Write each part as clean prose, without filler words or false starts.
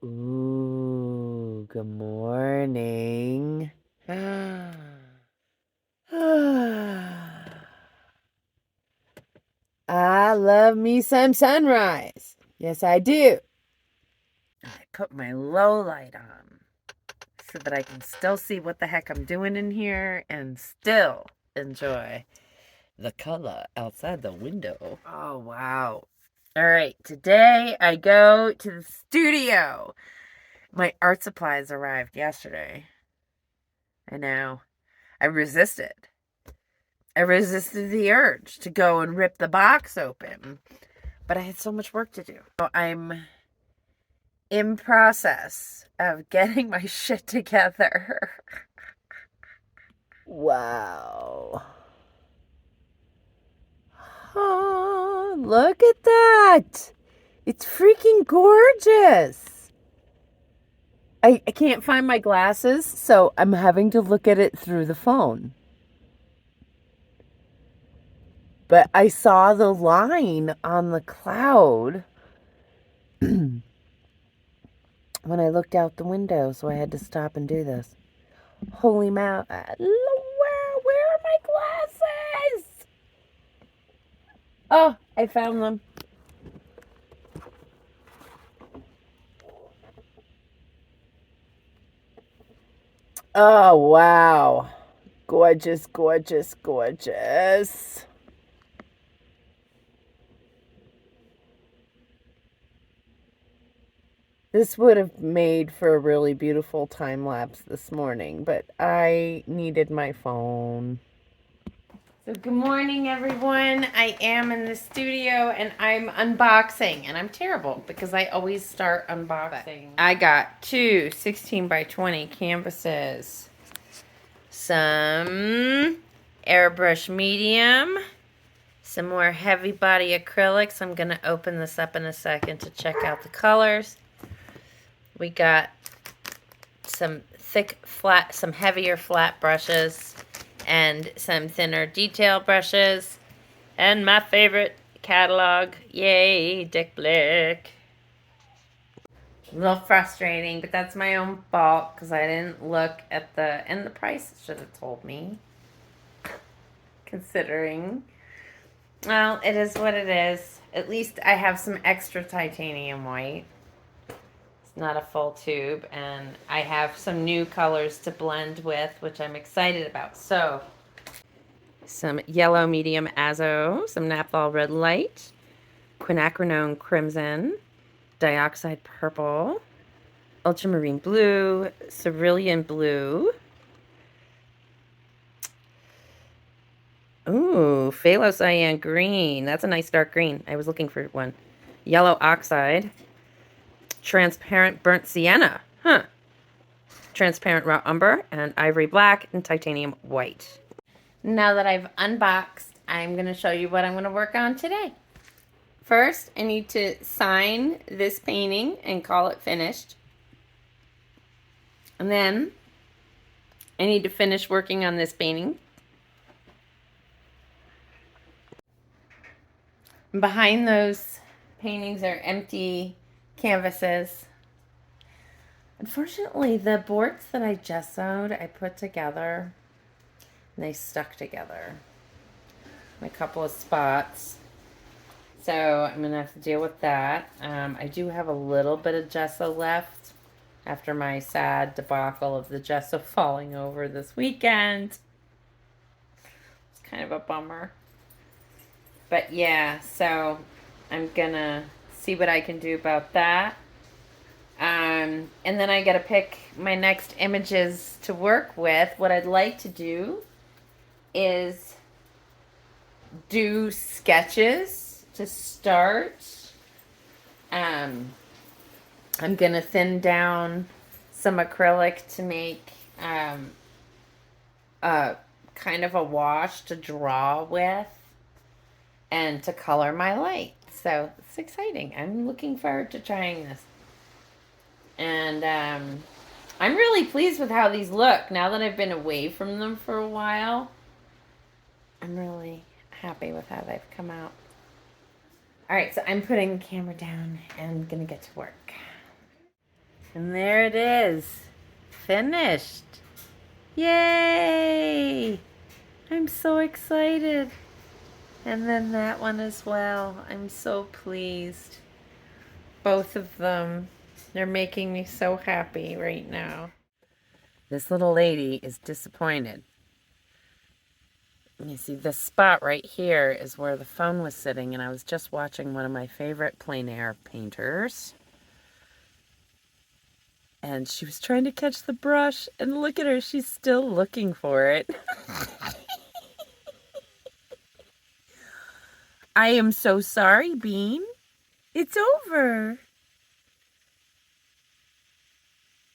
Ooh, good morning. I love me some sunrise. Yes, I do. I put my low light on so that I can still see what the heck I'm doing in here and still enjoy the color outside the window. Oh, wow. All right, today I go to the studio. My art supplies arrived yesterday. I know. I resisted. I resisted the urge to go and rip the box open, but I had so much work to do. So I'm in process of getting my shit together. Wow. Oh, look at that. It's freaking gorgeous. I can't find my glasses, so I'm having to look at it through the phone. But I saw the line on the cloud when I looked out the window, so I had to stop and do this. Holy mow. Where are my glasses? Oh, I found them. Oh, wow. Gorgeous, gorgeous, gorgeous. This would have made for a really beautiful time lapse this morning, but I needed my phone. So good morning, everyone. I am in the studio and I'm unboxing, and I'm terrible because I always start unboxing. I got two 16 by 20 canvases, some airbrush medium, some more heavy body acrylics. I'm going to open this up in a second to check out the colors. We got some some heavier flat brushes, and some thinner detail brushes, and my favorite catalog. Yay, Dick Blick. A little frustrating, but that's my own fault because I didn't look at and the price should have told me, considering. Well, it is what it is. At least I have some extra titanium white. It's not a full tube, and I have some new colors to blend with, which I'm excited about. So, some yellow medium azo, some naphthol red light, quinacridone crimson, dioxide purple, ultramarine blue, cerulean blue. Ooh, phthalo cyan green. That's a nice dark green. I was looking for one. Yellow oxide, transparent burnt sienna. Huh. Transparent raw umber, and ivory black, and titanium white. Now that I've unboxed, I'm going to show you what I'm going to work on today. First, I need to sign this painting and call it finished. And then I need to finish working on this painting. Behind those paintings are empty canvases. Unfortunately, the boards that I gessoed, I put together, and they stuck together in a couple of spots. So I'm going to have to deal with that. I do have a little bit of gesso left after my sad debacle of the gesso falling over this weekend. It's kind of a bummer. But yeah, so I'm going to see what I can do about that. And then I got to pick my next images to work with. What I'd like to do is do sketches to start. I'm going to thin down some acrylic to make kind of a wash to draw with and to color my light. So it's exciting. I'm looking forward to trying this. And I'm really pleased with how these look. Now that I've been away from them for a while, I'm really happy with how they've come out. All right, so I'm putting the camera down and gonna get to work. And there it is. Finished. Yay! I'm so excited. And then that one as well. I'm so pleased. Both of them. They're making me so happy right now. This little lady is disappointed. You see, this spot right here is where the phone was sitting, and I was just watching one of my favorite plein air painters. And she was trying to catch the brush, and look at her, she's still looking for it. I am so sorry, Bean. It's over.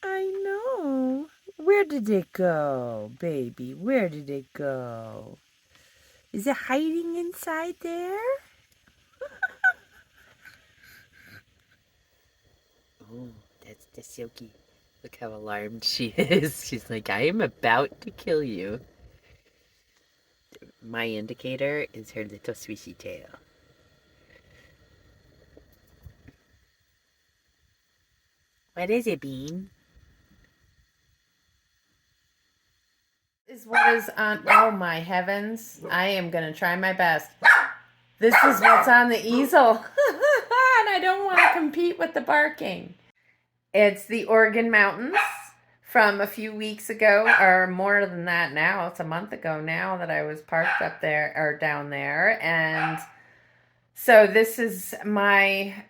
I know. Where did it go, baby? Where did it go? Is it hiding inside there? Oh, that's Silky. Look how alarmed she is. She's like, I am about to kill you. My indicator is her little swishy tail. What is it, Bean? Is what is on, oh my heavens. I am going to try my best. This is what's on the easel. And I don't want to compete with the barking. It's the Oregon Mountains from a few weeks ago, or more than that now. It's a month ago now that I was parked up there, or down there. And so this is my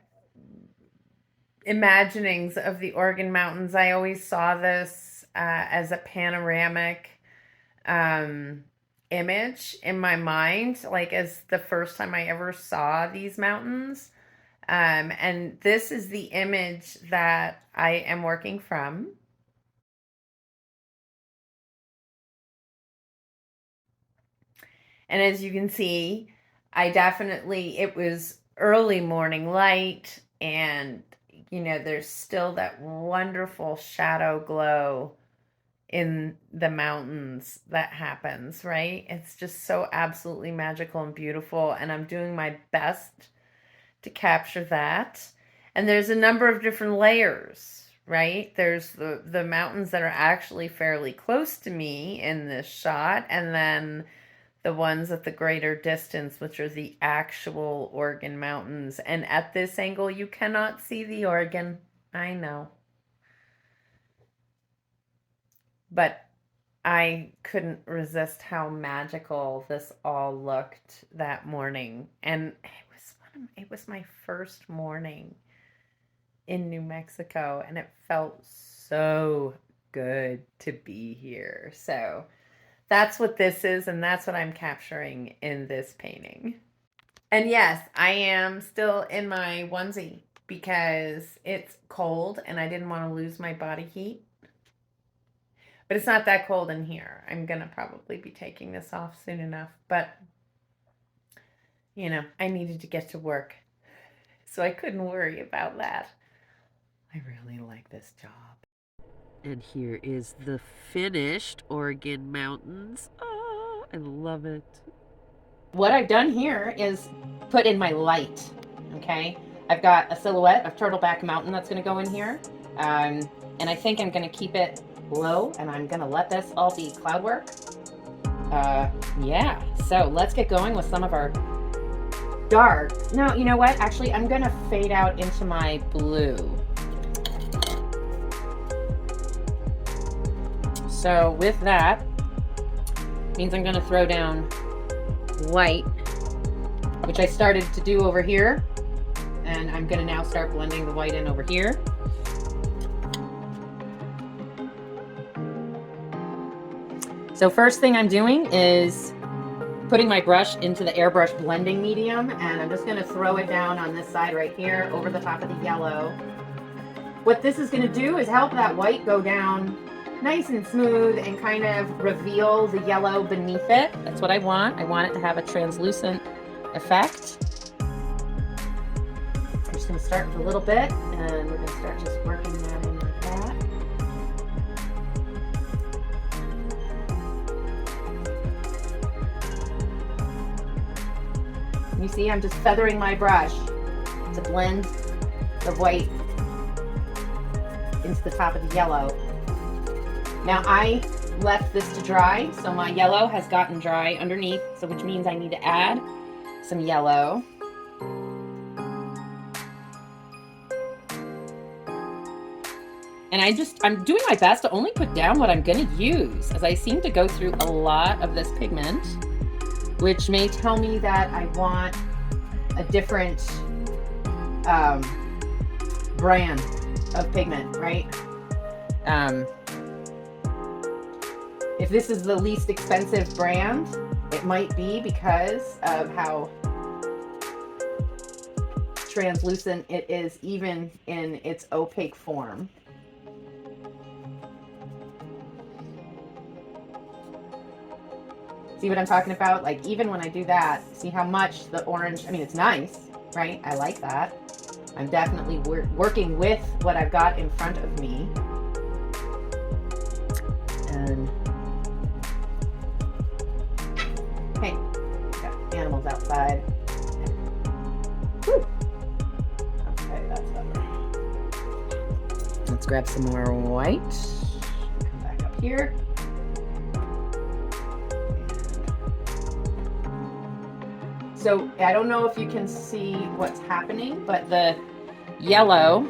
imaginings of the Oregon Mountains. I always saw this as a panoramic image in my mind, like as the first time I ever saw these mountains. And this is the image that I am working from. And as you can see, it was early morning light, and you know, there's still that wonderful shadow glow in the mountains that happens, right? It's just so absolutely magical and beautiful, and I'm doing my best to capture that. And there's a number of different layers, right? There's the mountains that are actually fairly close to me in this shot, and then the ones at the greater distance, which are the actual Oregon Mountains. And at this angle, you cannot see the Oregon. I know. But I couldn't resist how magical this all looked that morning. And it was my first morning in New Mexico, and it felt so good to be here. So that's what this is, and that's what I'm capturing in this painting. And yes, I am still in my onesie because it's cold and I didn't want to lose my body heat. But it's not that cold in here. I'm going to probably be taking this off soon enough. But, you know, I needed to get to work, so I couldn't worry about that. I really like this job. And here is the finished Oregon Mountains. Oh, I love it. What I've done here is put in my light, okay? I've got a silhouette of Turtleback Mountain that's going to go in here. And I think I'm going to keep it low, and I'm going to let this all be cloud work. Yeah, so let's get going with some of our dark. No, you know what? Actually, I'm going to fade out into my blue. So with that, means I'm going to throw down white, which I started to do over here. And I'm going to now start blending the white in over here. So first thing I'm doing is putting my brush into the airbrush blending medium, and I'm just going to throw it down on this side right here over the top of the yellow. What this is going to do is help that white go down nice and smooth and kind of reveal the yellow beneath it. That's what I want. I want it to have a translucent effect. I'm just going to start with a little bit, and we're going to start just working that in like that. You see, I'm just feathering my brush to blend the white into the top of the yellow. Now I left this to dry, so my yellow has gotten dry underneath, so which means I need to add some yellow. And I'm doing my best to only put down what I'm going to use, as I seem to go through a lot of this pigment, which may tell me that I want a different brand of pigment, right? If this is the least expensive brand, it might be because of how translucent it is even in its opaque form. See what I'm talking about? Like, even when I do that, see how much the orange, I mean, it's nice, right? I like that. I'm definitely working with what I've got in front of me. And, hey, got animals outside. Whew. Okay, that's better. Let's grab some more white. Come back up here. So I don't know if you can see what's happening, but the yellow,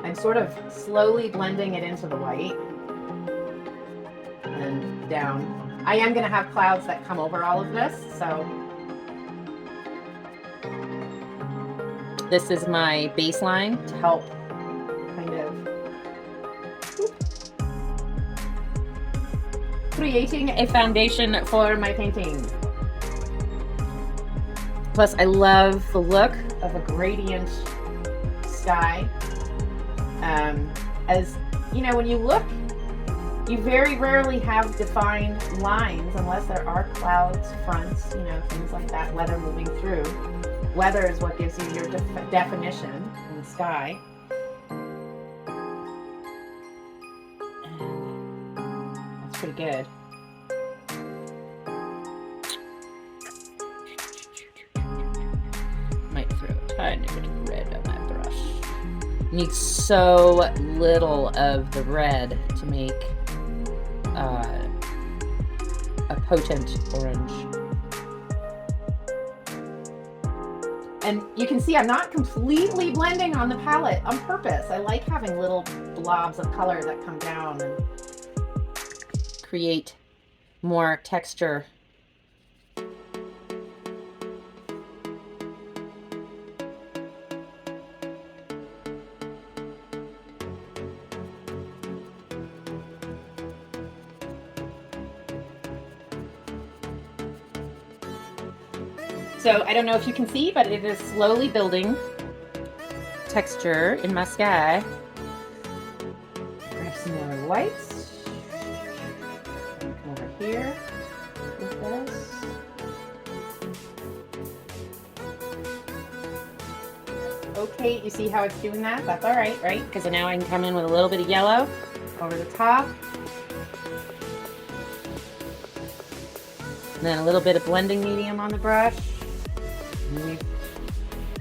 I'm sort of slowly blending it into the white and down. I am going to have clouds that come over all of this, so this is my baseline to help kind of creating a foundation for my painting. Plus, I love the look of a gradient sky. As you know, when you look, you very rarely have defined lines unless there are clouds, fronts, you know, things like that, weather moving through. Weather is what gives you your definition in the sky. And that's pretty good. Tiny bit of red on my brush. You need so little of the red to make a potent orange. And you can see I'm not completely blending on the palette on purpose. I like having little blobs of color that come down and create more texture. So I don't know if you can see, but it is slowly building texture in my sky. Grab some more whites. Come over here with this. Okay, you see how it's doing that? That's all right, right? Because now I can come in with a little bit of yellow over the top. And then a little bit of blending medium on the brush.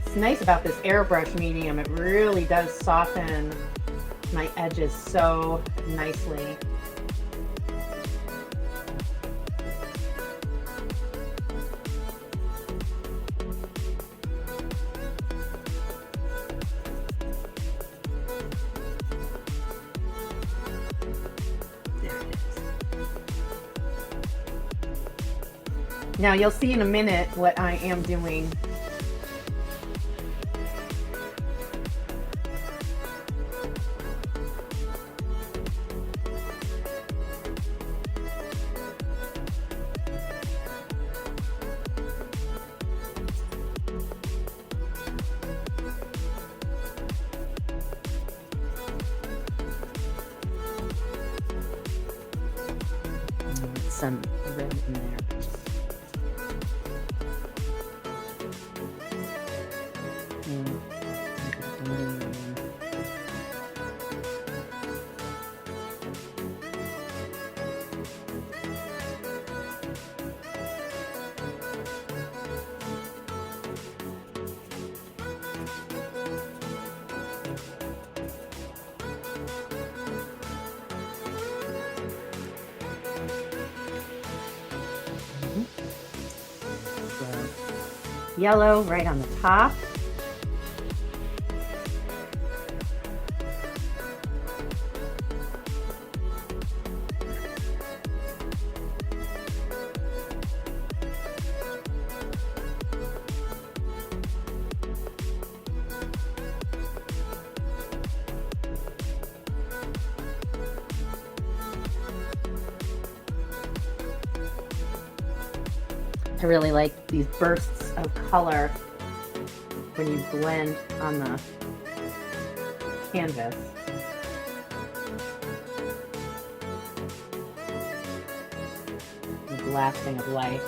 It's nice about this airbrush medium, it really does soften my edges so nicely. There it is. Now you'll see in a minute what I am doing. Some red in there. yellow right on the top. I really like these bursts of color when you blend on the canvas. The blasting of light.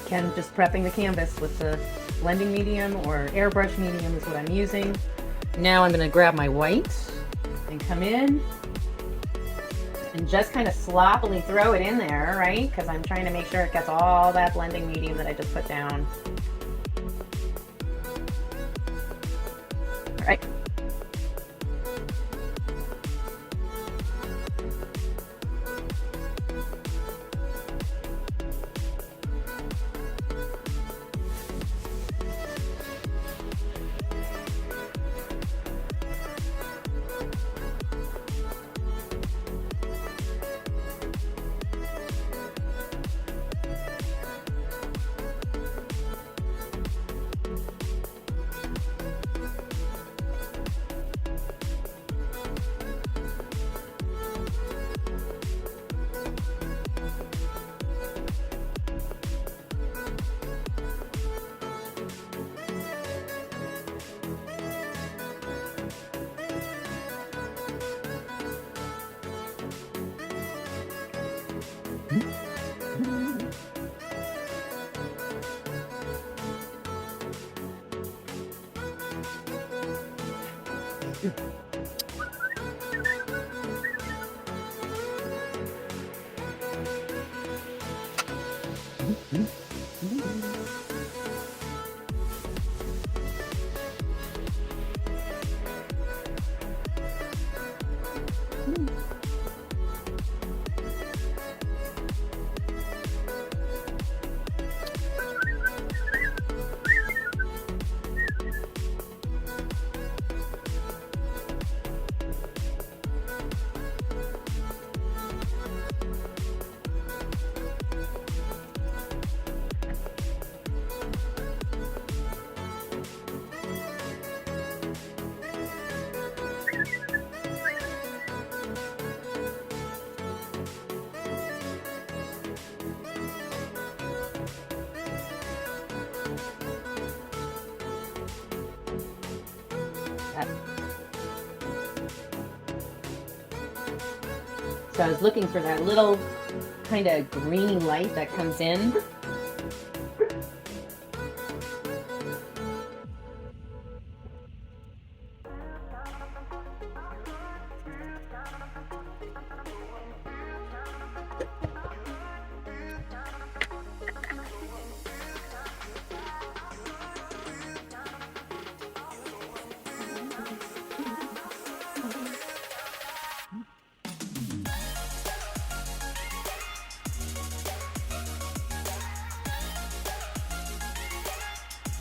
Again, just prepping the canvas with the blending medium or airbrush medium is what I'm using. Now I'm going to grab my white and come in and just kind of sloppily throw it in there, right? Because I'm trying to make sure it gets all that blending medium that I just put down. All right. So I was looking for that little kind of greeny light that comes in.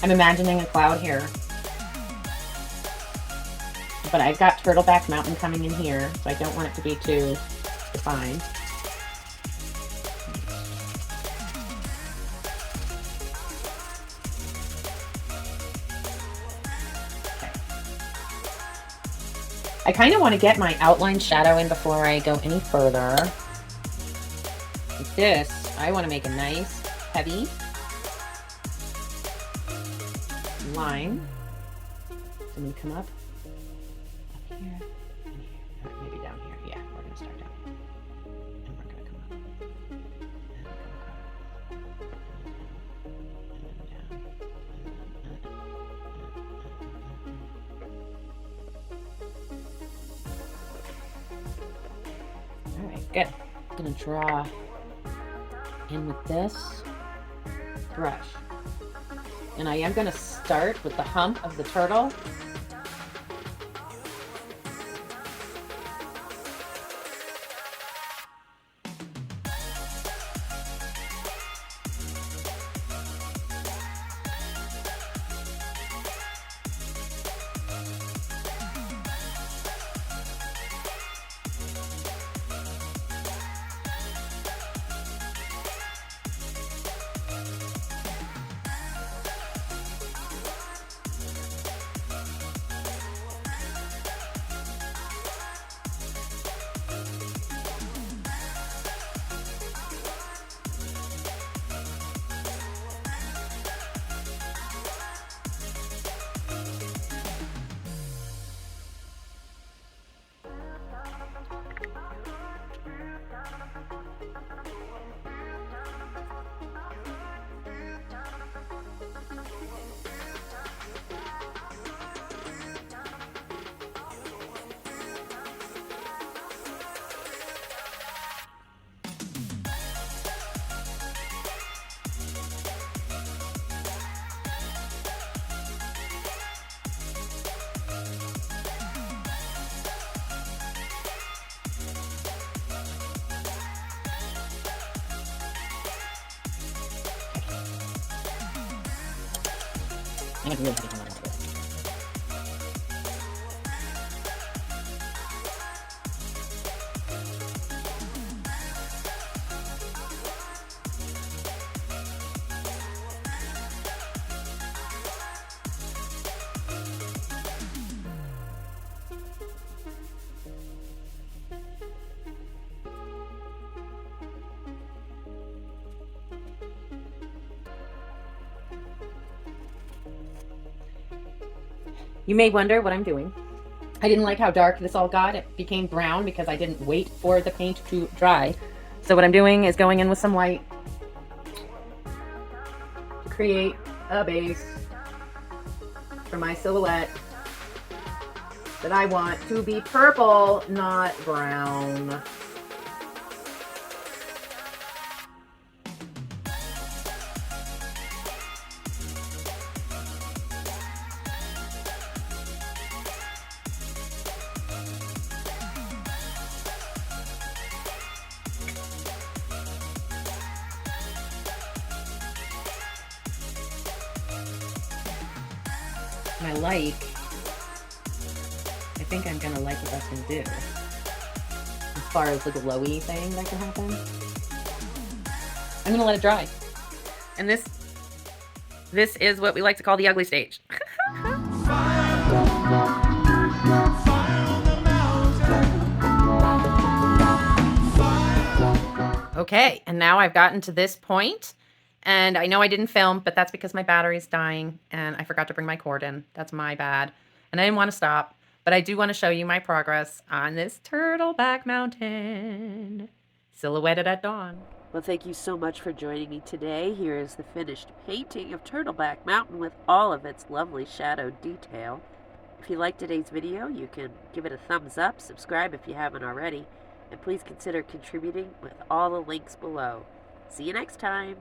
I'm imagining a cloud here. But I've got Turtleback Mountain coming in here, so I don't want it to be too defined. I kind of want to get my outline shadow in before I go any further. With this, I want to make a nice, heavy line. So I'm going to come up here, and here. Or maybe down here. Yeah, we're going to start down here. And we're going to come up. Alright, good. I'm going to draw in with this brush. And I am going to start with the hump of the turtle. I have to really get one of those. You may wonder what I'm doing. I didn't like how dark this all got. It became brown because I didn't wait for the paint to dry. So what I'm doing is going in with some white to create a base for my silhouette that I want to be purple, not brown. I think I'm gonna like what that's gonna do as far as the glowy thing that can happen. I'm gonna let it dry. And this is what we like to call the ugly stage. Okay, and now I've gotten to this point. And I know I didn't film, but that's because my battery's dying and I forgot to bring my cord in. That's my bad. And I didn't want to stop, but I do want to show you my progress on this turtleback mountain. Silhouetted at dawn. Well, thank you so much for joining me today. Here is the finished painting of Turtleback Mountain with all of its lovely shadow detail. If you liked today's video, you can give it a thumbs up, subscribe if you haven't already, and please consider contributing with all the links below. See you next time.